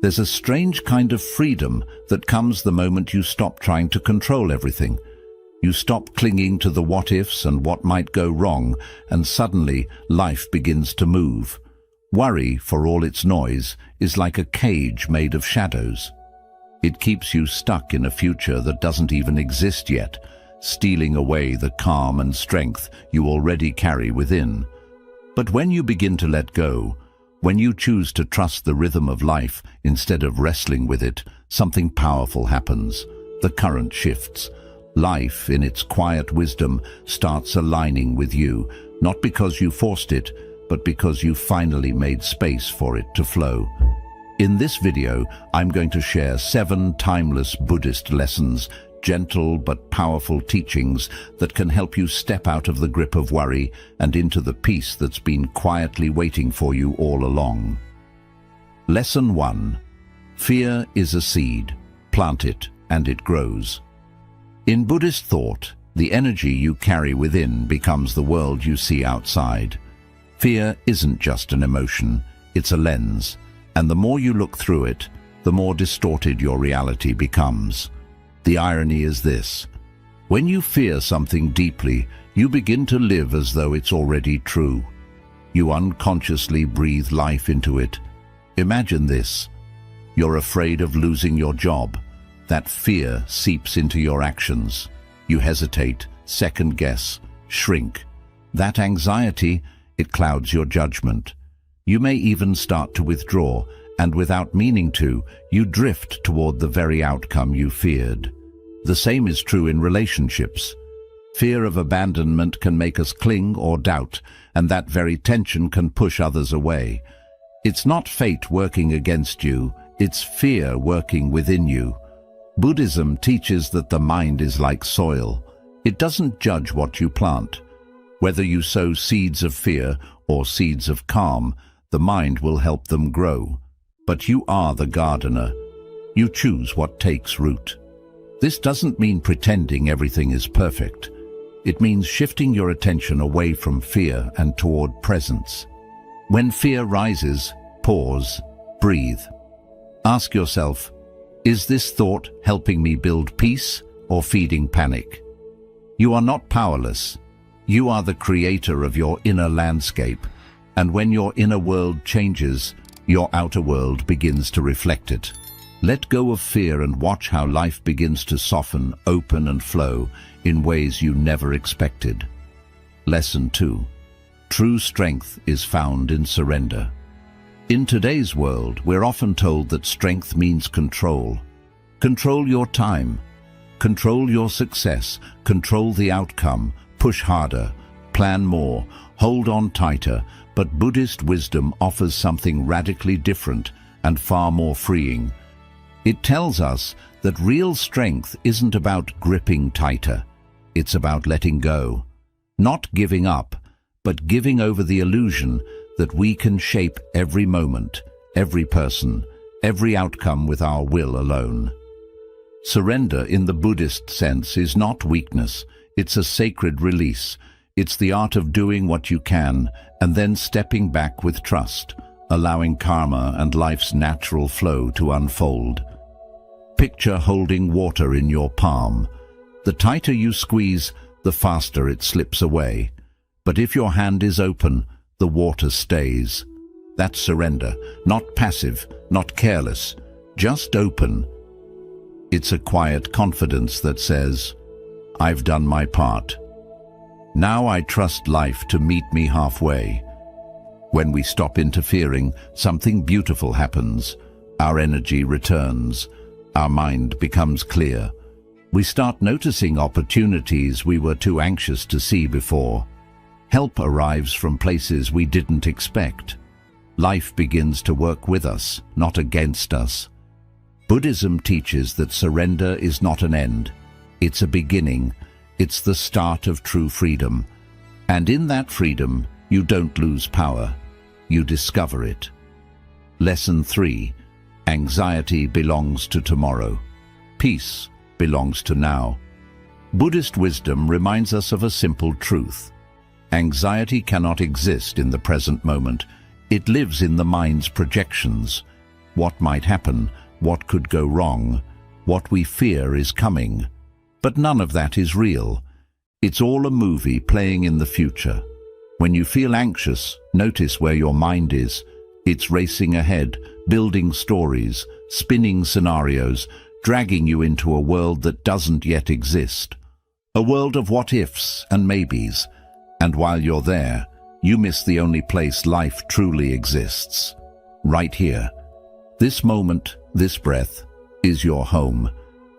There's a strange kind of freedom that comes the moment you stop trying to control everything. You stop clinging to the what-ifs and what might go wrong, and suddenly life begins to move. Worry, for all its noise, is like a cage made of shadows. It keeps you stuck in a future that doesn't even exist yet, stealing away the calm and strength you already carry within. But when you begin to let go, when you choose to trust the rhythm of life instead of wrestling with it, something powerful happens. The current shifts. Life, in its quiet wisdom, starts aligning with you, not because you forced it, but because you finally made space for it to flow. In this video, I'm going to share 7 timeless Buddhist lessons, gentle but powerful teachings that can help you step out of the grip of worry and into the peace that's been quietly waiting for you all along. Lesson 1. Fear is a seed. Plant it, and it grows. In Buddhist thought, the energy you carry within becomes the world you see outside. Fear isn't just an emotion, it's a lens, and the more you look through it, the more distorted your reality becomes. The irony is this: when you fear something deeply, you begin to live as though it's already true. You unconsciously breathe life into it. Imagine this: you're afraid of losing your job. That fear seeps into your actions. You hesitate, second-guess, shrink. That anxiety, it clouds your judgment. You may even start to withdraw, and without meaning to, you drift toward the very outcome you feared. The same is true in relationships. Fear of abandonment can make us cling or doubt, and that very tension can push others away. It's not fate working against you, it's fear working within you. Buddhism teaches that the mind is like soil. It doesn't judge what you plant. Whether you sow seeds of fear or seeds of calm, the mind will help them grow. But you are the gardener. You choose what takes root. This doesn't mean pretending everything is perfect. It means shifting your attention away from fear and toward presence. When fear rises, pause, breathe. Ask yourself, is this thought helping me build peace or feeding panic? You are not powerless. You are the creator of your inner landscape, and when your inner world changes, your outer world begins to reflect it. Let go of fear and watch how life begins to soften, open and flow in ways you never expected. Lesson 2. True strength is found in surrender. In today's world, we're often told that strength means control. Control your time. Control your success. Control the outcome. Push harder. Plan more. Hold on tighter. But Buddhist wisdom offers something radically different and far more freeing. It tells us that real strength isn't about gripping tighter. It's about letting go. Not giving up, but giving over the illusion that we can shape every moment, every person, every outcome with our will alone. Surrender in the Buddhist sense is not weakness, it's a sacred release. It's the art of doing what you can and then stepping back with trust, allowing karma and life's natural flow to unfold. Picture holding water in your palm. The tighter you squeeze, the faster it slips away. But if your hand is open, the water stays. That's surrender, not passive, not careless, just open. It's a quiet confidence that says, I've done my part. Now I trust life to meet me halfway. When we stop interfering, something beautiful happens. Our energy returns. Our mind becomes clear. We start noticing opportunities we were too anxious to see before. Help arrives from places we didn't expect. Life begins to work with us, not against us. Buddhism teaches that surrender is not an end. It's a beginning. It's the start of true freedom. And in that freedom, you don't lose power. You discover it. Lesson 3. Anxiety belongs to tomorrow. Peace belongs to now. Buddhist wisdom reminds us of a simple truth. Anxiety cannot exist in the present moment. It lives in the mind's projections. what might happen, what could go wrong, what we fear is coming. But none of that is real. It's all a movie playing in the future. When you feel anxious, notice where your mind is. It's racing ahead, building stories, spinning scenarios, dragging you into a world that doesn't yet exist. A world of what-ifs and maybes. And while you're there, you miss the only place life truly exists. Right here. This moment, this breath, is your home.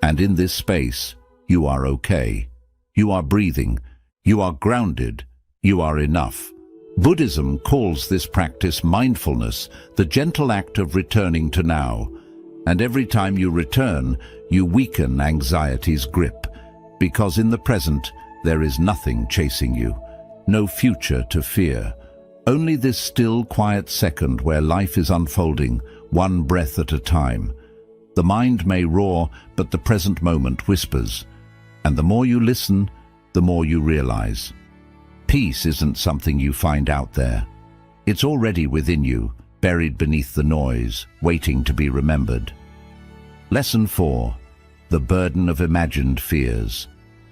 And in this space, you are okay. You are breathing. You are grounded. You are enough. Buddhism calls this practice mindfulness, the gentle act of returning to now. And every time you return, you weaken anxiety's grip. Because in the present, there is nothing chasing you. No future to fear. Only this still, quiet second where life is unfolding, one breath at a time. The mind may roar, but the present moment whispers. And the more you listen, the more you realize. Peace isn't something you find out there. It's already within you, buried beneath the noise, waiting to be remembered. Lesson 4. The burden of imagined fears.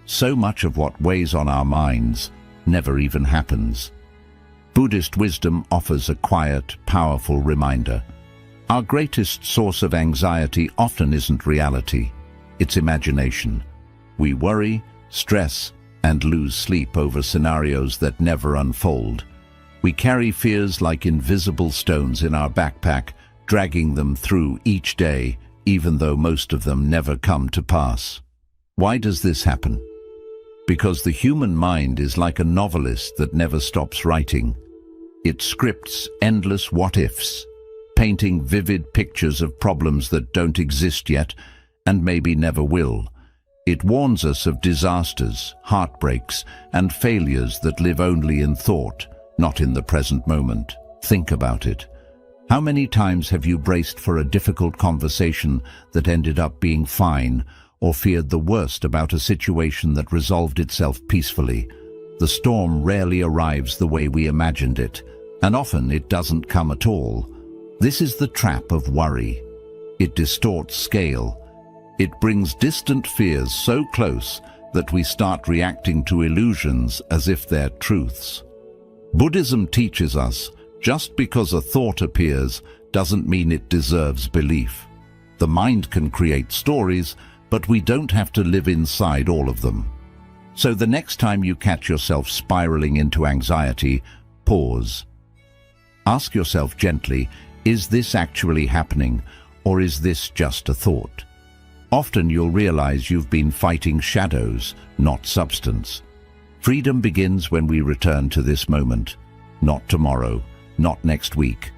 So much of what weighs on our minds never even happens. Buddhist wisdom offers a quiet, powerful reminder. Our greatest source of anxiety often isn't reality, it's imagination. We worry, stress, and lose sleep over scenarios that never unfold. We carry fears like invisible stones in our backpack, dragging them through each day, even though most of them never come to pass. Why does this happen? Because the human mind is like a novelist that never stops writing. It scripts endless what-ifs, painting vivid pictures of problems that don't exist yet and maybe never will. It warns us of disasters, heartbreaks, and failures that live only in thought, not in the present moment. Think about it. How many times have you braced for a difficult conversation that ended up being fine, or feared the worst about a situation that resolved itself peacefully? The storm rarely arrives the way we imagined it, and often it doesn't come at all. This is the trap of worry. It distorts scale. It brings distant fears so close that we start reacting to illusions as if they're truths. Buddhism teaches us, just because a thought appears doesn't mean it deserves belief. The mind can create stories, but we don't have to live inside all of them. So the next time you catch yourself spiraling into anxiety, pause. Ask yourself gently, is this actually happening, or is this just a thought? Often you'll realize you've been fighting shadows, not substance. Freedom begins when we return to this moment, not tomorrow, not next week,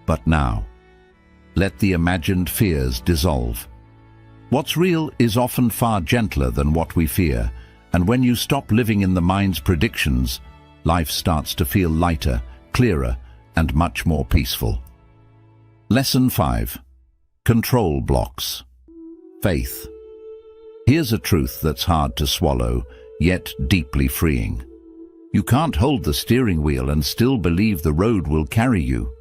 but now. Let the imagined fears dissolve. What's real is often far gentler than what we fear, and when you stop living in the mind's predictions, life starts to feel lighter, clearer, and much more peaceful. Lesson 5. Control blocks. Faith. Here's a truth that's hard to swallow, yet deeply freeing. You can't hold the steering wheel and still believe the road will carry you.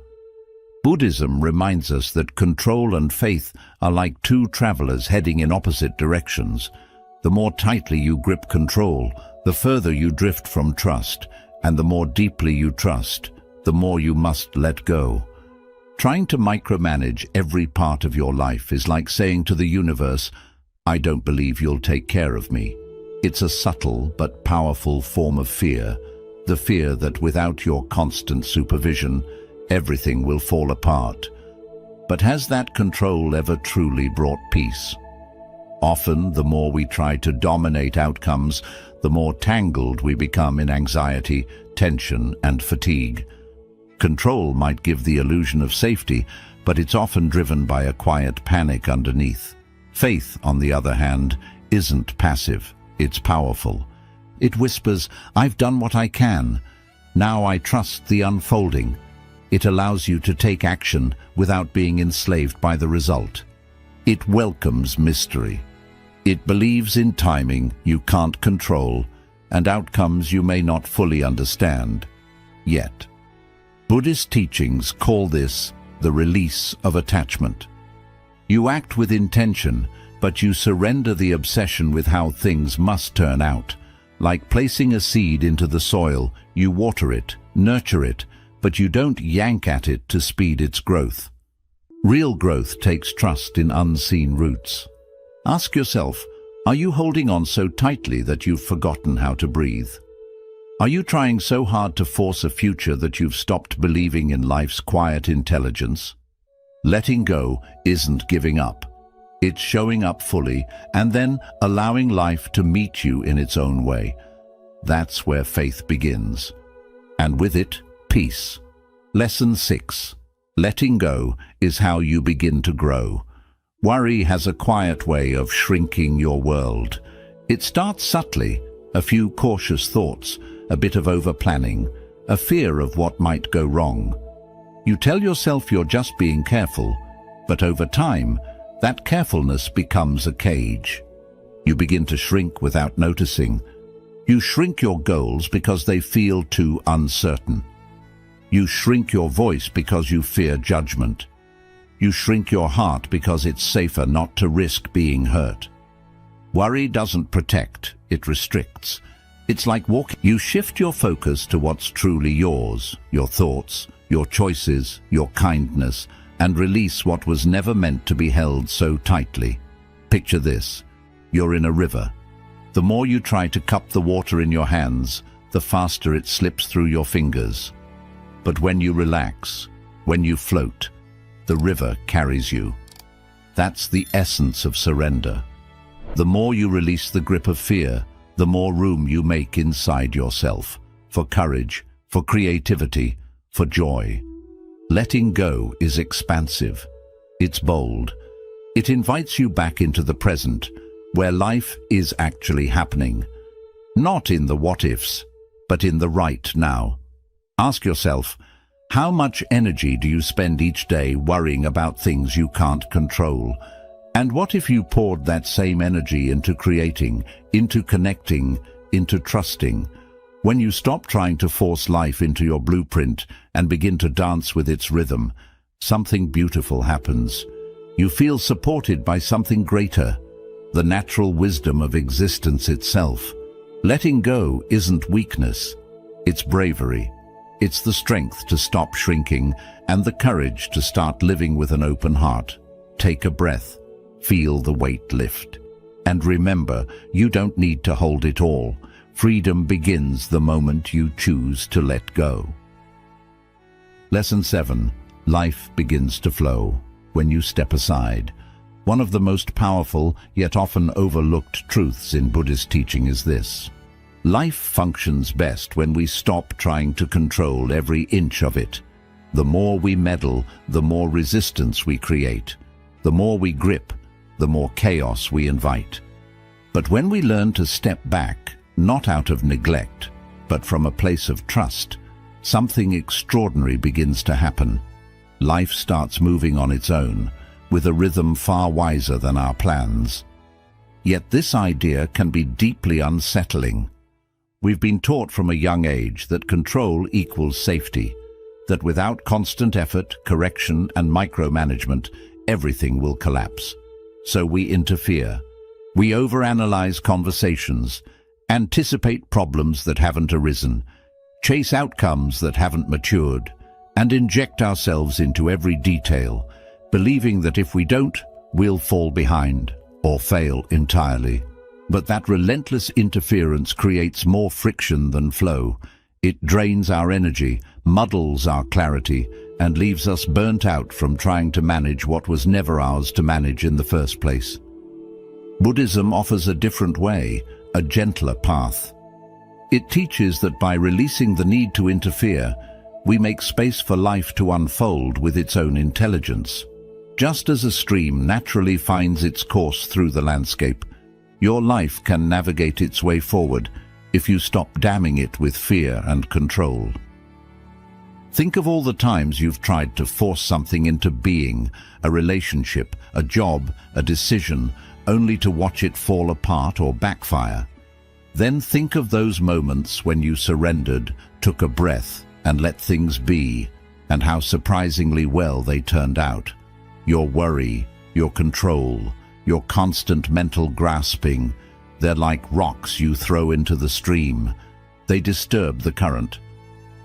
Buddhism reminds us that control and faith are like two travelers heading in opposite directions. The more tightly you grip control, the further you drift from trust, and the more deeply you trust, the more you must let go. Trying to micromanage every part of your life is like saying to the universe, "I don't believe you'll take care of me." It's a subtle but powerful form of fear, the fear that without your constant supervision, everything will fall apart. But has that control ever truly brought peace? Often, the more we try to dominate outcomes, the more tangled we become in anxiety, tension, and fatigue. Control might give the illusion of safety, but it's often driven by a quiet panic underneath. Faith, on the other hand, isn't passive, it's powerful. It whispers, "I've done what I can. Now I trust the unfolding." It allows you to take action without being enslaved by the result. It welcomes mystery. It believes in timing you can't control and outcomes you may not fully understand yet. Buddhist teachings call this the release of attachment. You act with intention, but you surrender the obsession with how things must turn out. Like placing a seed into the soil, you water it, nurture it, but you don't yank at it to speed its growth. Real growth takes trust in unseen roots. Ask yourself, are you holding on so tightly that you've forgotten how to breathe? Are you trying so hard to force a future that you've stopped believing in life's quiet intelligence? Letting go isn't giving up. It's showing up fully and then allowing life to meet you in its own way. That's where faith begins. And with it, peace. Lesson 6. Letting go is how you begin to grow. Worry has a quiet way of shrinking your world. It starts subtly, a few cautious thoughts, a bit of over-planning, a fear of what might go wrong. You tell yourself you're just being careful, but over time, that carefulness becomes a cage. You begin to shrink without noticing. You shrink your goals because they feel too uncertain. You shrink your voice because you fear judgment. You shrink your heart because it's safer not to risk being hurt. Worry doesn't protect, it restricts. It's like walking. You shift your focus to what's truly yours, your thoughts, your choices, your kindness, and release what was never meant to be held so tightly. Picture this. You're in a river. The more you try to cup the water in your hands, the faster it slips through your fingers. But when you relax, when you float, the river carries you. That's the essence of surrender. The more you release the grip of fear, the more room you make inside yourself, for courage, for creativity, for joy. Letting go is expansive. It's bold. It invites you back into the present, where life is actually happening. Not in the what-ifs, but in the right now. Ask yourself, how much energy do you spend each day worrying about things you can't control? And what if you poured that same energy into creating, into connecting, into trusting? When you stop trying to force life into your blueprint and begin to dance with its rhythm, something beautiful happens. You feel supported by something greater, the natural wisdom of existence itself. Letting go isn't weakness, it's bravery. It's the strength to stop shrinking and the courage to start living with an open heart. Take a breath, feel the weight lift. And remember, you don't need to hold it all. Freedom begins the moment you choose to let go. Lesson 7. Life begins to flow when you step aside. One of the most powerful, yet often overlooked truths in Buddhist teaching is this. Life functions best when we stop trying to control every inch of it. The more we meddle, the more resistance we create. The more we grip, the more chaos we invite. But when we learn to step back, not out of neglect, but from a place of trust, something extraordinary begins to happen. Life starts moving on its own, with a rhythm far wiser than our plans. Yet this idea can be deeply unsettling. We've been taught from a young age that control equals safety, that without constant effort, correction, and micromanagement, everything will collapse. So we interfere. We overanalyze conversations, anticipate problems that haven't arisen, chase outcomes that haven't matured, and inject ourselves into every detail, believing that if we don't, we'll fall behind or fail entirely. But that relentless interference creates more friction than flow. It drains our energy, muddles our clarity, and leaves us burnt out from trying to manage what was never ours to manage in the first place. Buddhism offers a different way, a gentler path. It teaches that by releasing the need to interfere, we make space for life to unfold with its own intelligence. Just as a stream naturally finds its course through the landscape, your life can navigate its way forward if you stop damming it with fear and control. Think of all the times you've tried to force something into being, a relationship, a job, a decision, only to watch it fall apart or backfire. Then think of those moments when you surrendered, took a breath, and let things be. and how surprisingly well they turned out. Your worry, your control, your constant mental grasping, they're like rocks you throw into the stream. They disturb the current.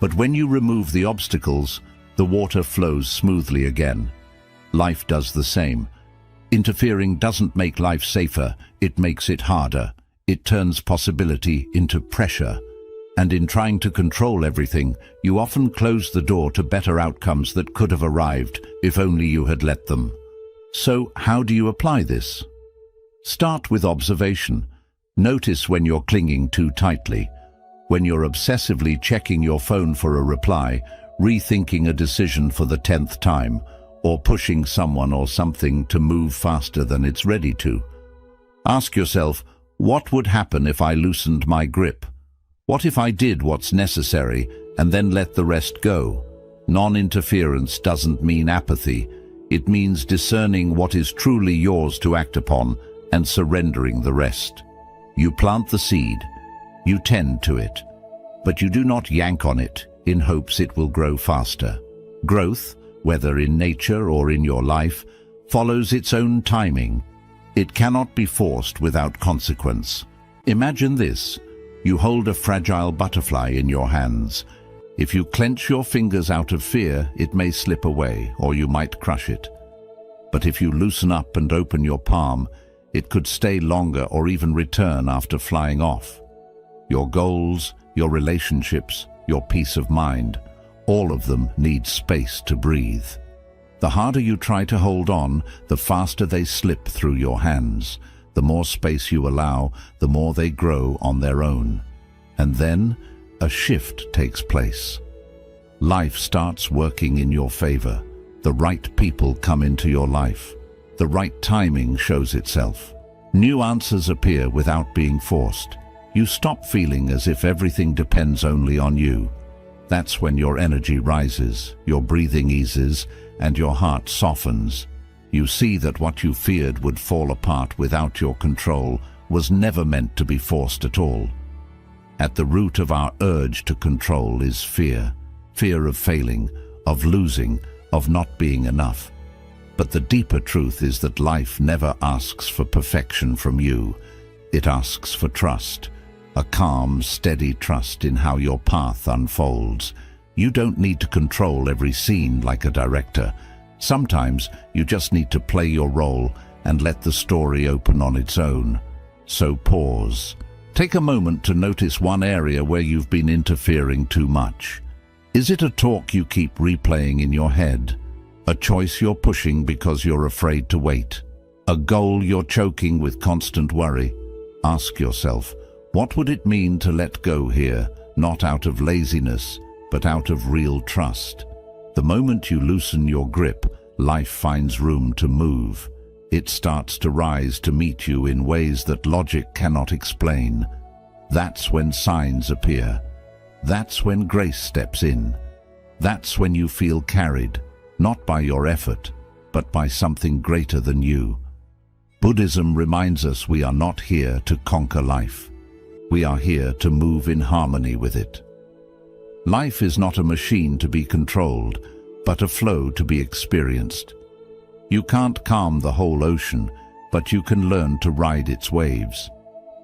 But when you remove the obstacles, the water flows smoothly again. Life does the same. Interfering doesn't make life safer, it makes it harder. It turns possibility into pressure. And in trying to control everything, you often close the door to better outcomes that could have arrived if only you had let them. So, how do you apply this? Start with observation. Notice when you're clinging too tightly, when you're obsessively checking your phone for a reply, rethinking a decision for the 10th time, or pushing someone or something to move faster than it's ready to. Ask yourself, what would happen if I loosened my grip? What if I did what's necessary and then let the rest go? Non-interference doesn't mean apathy. It means discerning what is truly yours to act upon and surrendering the rest. You plant the seed, you tend to it, but you do not yank on it in hopes it will grow faster. Growth, whether in nature or in your life, follows its own timing. It cannot be forced without consequence. Imagine this. You hold a fragile butterfly in your hands. If you clench your fingers out of fear, it may slip away, or you might crush it. But if you loosen up and open your palm, it could stay longer or even return after flying off. Your goals, your relationships, your peace of mind, all of them need space to breathe. The harder you try to hold on, the faster they slip through your hands. The more space you allow, the more they grow on their own. And then, a shift takes place. Life starts working in your favor. The right people come into your life. The right timing shows itself. New answers appear without being forced. You stop feeling as if everything depends only on you. That's when your energy rises, your breathing eases, and your heart softens. You see that what you feared would fall apart without your control was never meant to be forced at all. At the root of our urge to control is fear. Fear of failing, of losing, of not being enough. But the deeper truth is that life never asks for perfection from you. It asks for trust, a calm, steady trust in how your path unfolds. You don't need to control every scene like a director. Sometimes you just need to play your role and let the story open on its own. So pause. Take a moment to notice one area where you've been interfering too much. Is it a talk you keep replaying in your head? A choice you're pushing because you're afraid to wait? A goal you're choking with constant worry? Ask yourself, what would it mean to let go here, not out of laziness, but out of real trust? The moment you loosen your grip, life finds room to move. It starts to rise to meet you in ways that logic cannot explain. That's when signs appear. That's when grace steps in. That's when you feel carried, not by your effort, but by something greater than you. Buddhism reminds us we are not here to conquer life. We are here to move in harmony with it. Life is not a machine to be controlled, but a flow to be experienced. You can't calm the whole ocean, but you can learn to ride its waves.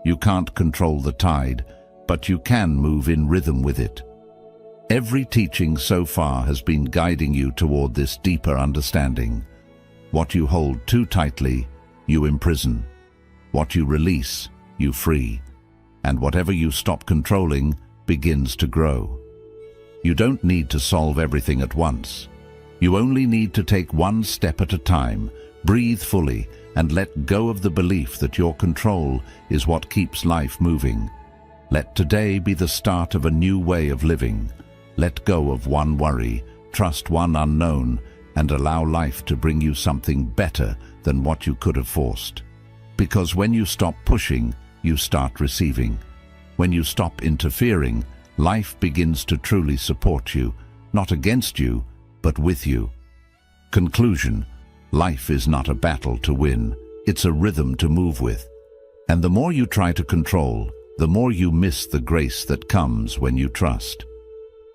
You can't control the tide, but you can move in rhythm with it. Every teaching so far has been guiding you toward this deeper understanding. What you hold too tightly, you imprison. What you release, you free. And whatever you stop controlling begins to grow. You don't need to solve everything at once. You only need to take one step at a time, breathe fully, and let go of the belief that your control is what keeps life moving. Let today be the start of a new way of living. Let go of one worry, trust one unknown, and allow life to bring you something better than what you could have forced. Because when you stop pushing, you start receiving. When you stop interfering, life begins to truly support you, not against you, but with you. Conclusion: life is not a battle to win, it's a rhythm to move with. And the more you try to control, the more you miss the grace that comes when you trust.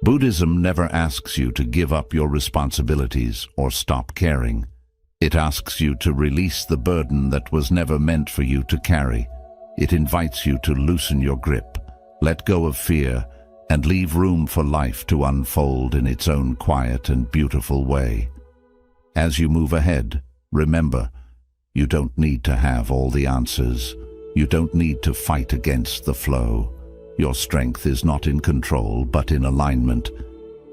Buddhism never asks you to give up your responsibilities or stop caring. It asks you to release the burden that was never meant for you to carry. It invites you to loosen your grip, let go of fear, and leave room for life to unfold in its own quiet and beautiful way. As you move ahead, remember, you don't need to have all the answers. You don't need to fight against the flow. Your strength is not in control, but in alignment.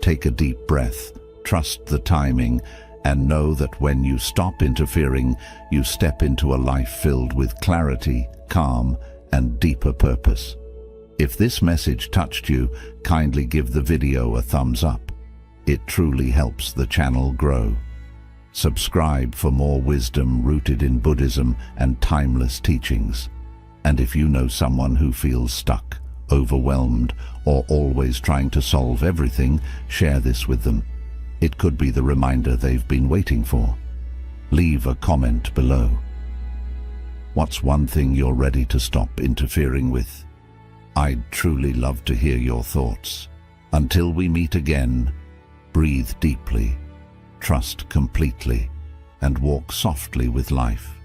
Take a deep breath, trust the timing, and know that when you stop interfering, you step into a life filled with clarity, calm, and deeper purpose. If this message touched you, kindly give the video a thumbs up. It truly helps the channel grow. Subscribe for more wisdom rooted in Buddhism and timeless teachings. And if you know someone who feels stuck, overwhelmed, or always trying to solve everything, share this with them. It could be the reminder they've been waiting for. Leave a comment below. What's one thing you're ready to stop interfering with? I'd truly love to hear your thoughts. Until we meet again, breathe deeply, trust completely, and walk softly with life.